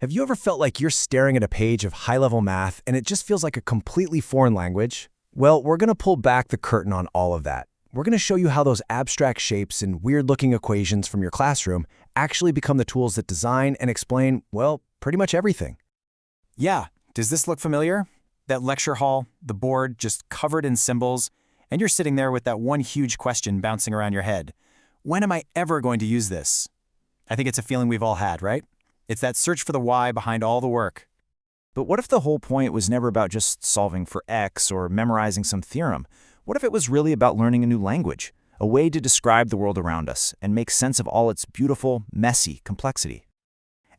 Have you ever felt like you're staring at a page of high-level math and it just feels like a completely foreign language? Well, we're going to pull back the curtain on all of that. We're going to show you how those abstract shapes and weird-looking equations from your classroom actually become the tools that design and explain, well, pretty much everything. Yeah, does this look familiar? That lecture hall, the board just covered in symbols, and you're sitting there with that one huge question bouncing around your head. When am I ever going to use this? I think it's a feeling we've all had, right? It's that search for the why behind all the work. But what if the whole point was never about just solving for X or memorizing some theorem? What if it was really about learning a new language, a way to describe the world around us and make sense of all its beautiful, messy complexity?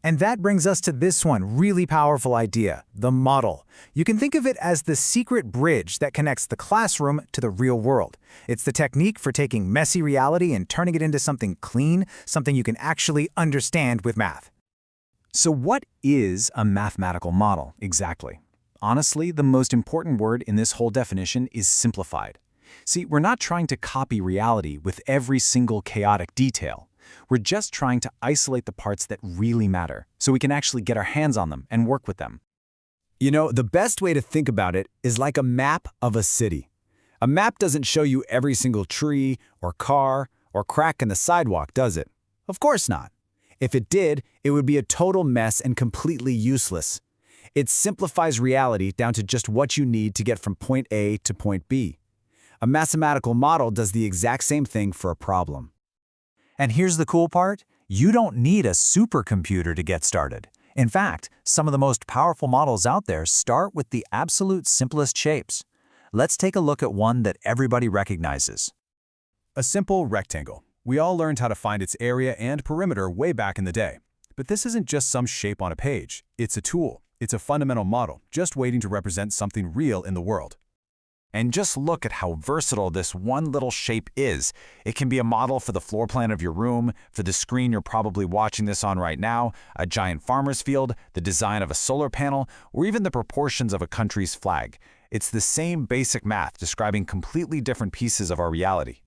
And that brings us to this one really powerful idea, the model. You can think of it as the secret bridge that connects the classroom to the real world. It's the technique for taking messy reality and turning it into something clean, something you can actually understand with math. So what is a mathematical model exactly? Honestly, the most important word in this whole definition is simplified. See, we're not trying to copy reality with every single chaotic detail. We're just trying to isolate the parts that really matter, so we can actually get our hands on them and work with them. You know, the best way to think about it is like a map of a city. A map doesn't show you every single tree or car or crack in the sidewalk, does it? Of course not. If it did, it would be a total mess and completely useless. It simplifies reality down to just what you need to get from point A to point B. A mathematical model does the exact same thing for a problem. And here's the cool part, you don't need a supercomputer to get started. In fact, some of the most powerful models out there start with the absolute simplest shapes. Let's take a look at one that everybody recognizes. A simple rectangle. We all learned how to find its area and perimeter way back in the day. But this isn't just some shape on a page. It's a tool. It's a fundamental model, just waiting to represent something real in the world. And just look at how versatile this one little shape is. It can be a model for the floor plan of your room, for the screen you're probably watching this on right now, a giant farmer's field, the design of a solar panel, or even the proportions of a country's flag. It's the same basic math describing completely different pieces of our reality.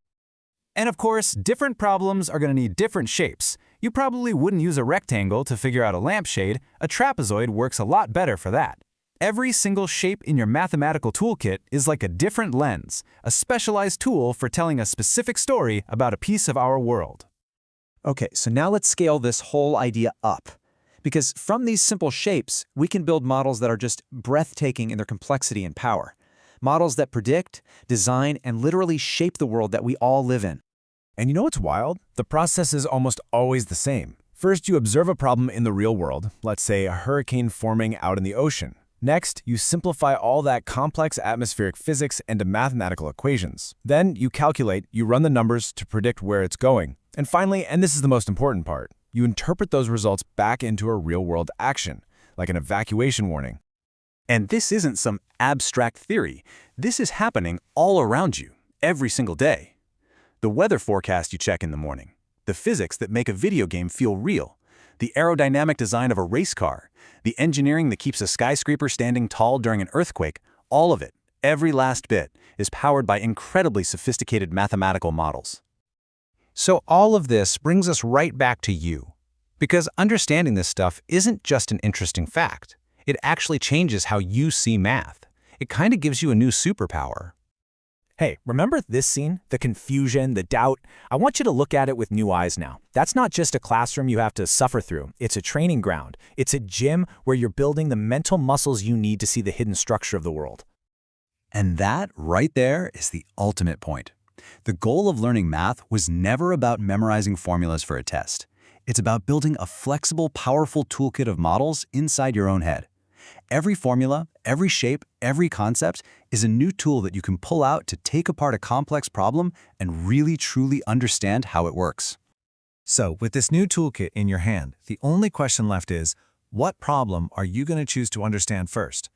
And of course, different problems are going to need different shapes. You probably wouldn't use a rectangle to figure out a lampshade. A trapezoid works a lot better for that. Every single shape in your mathematical toolkit is like a different lens, a specialized tool for telling a specific story about a piece of our world. Okay, so now let's scale this whole idea up. Because from these simple shapes, we can build models that are just breathtaking in their complexity and power. Models that predict, design, and literally shape the world that we all live in. And you know what's wild? The process is almost always the same. First, you observe a problem in the real world, let's say a hurricane forming out in the ocean. Next, you simplify all that complex atmospheric physics into mathematical equations. Then, you calculate, you run the numbers to predict where it's going. And finally, and this is the most important part, you interpret those results back into a real-world action, like an evacuation warning. And this isn't some abstract theory. This is happening all around you, every single day. The weather forecast you check in the morning, the physics that make a video game feel real, the aerodynamic design of a race car, the engineering that keeps a skyscraper standing tall during an earthquake, all of it, every last bit, is powered by incredibly sophisticated mathematical models. So all of this brings us right back to you. Because understanding this stuff isn't just an interesting fact. It actually changes how you see math. It kind of gives you a new superpower. Hey, remember this scene? The confusion, the doubt? I want you to look at it with new eyes now. That's not just a classroom you have to suffer through. It's a training ground. It's a gym where you're building the mental muscles you need to see the hidden structure of the world. And that right there is the ultimate point. The goal of learning math was never about memorizing formulas for a test. It's about building a flexible, powerful toolkit of models inside your own head. Every formula, every shape, every concept is a new tool that you can pull out to take apart a complex problem and really truly understand how it works. So, with this new toolkit in your hand, the only question left is, what problem are you going to choose to understand first?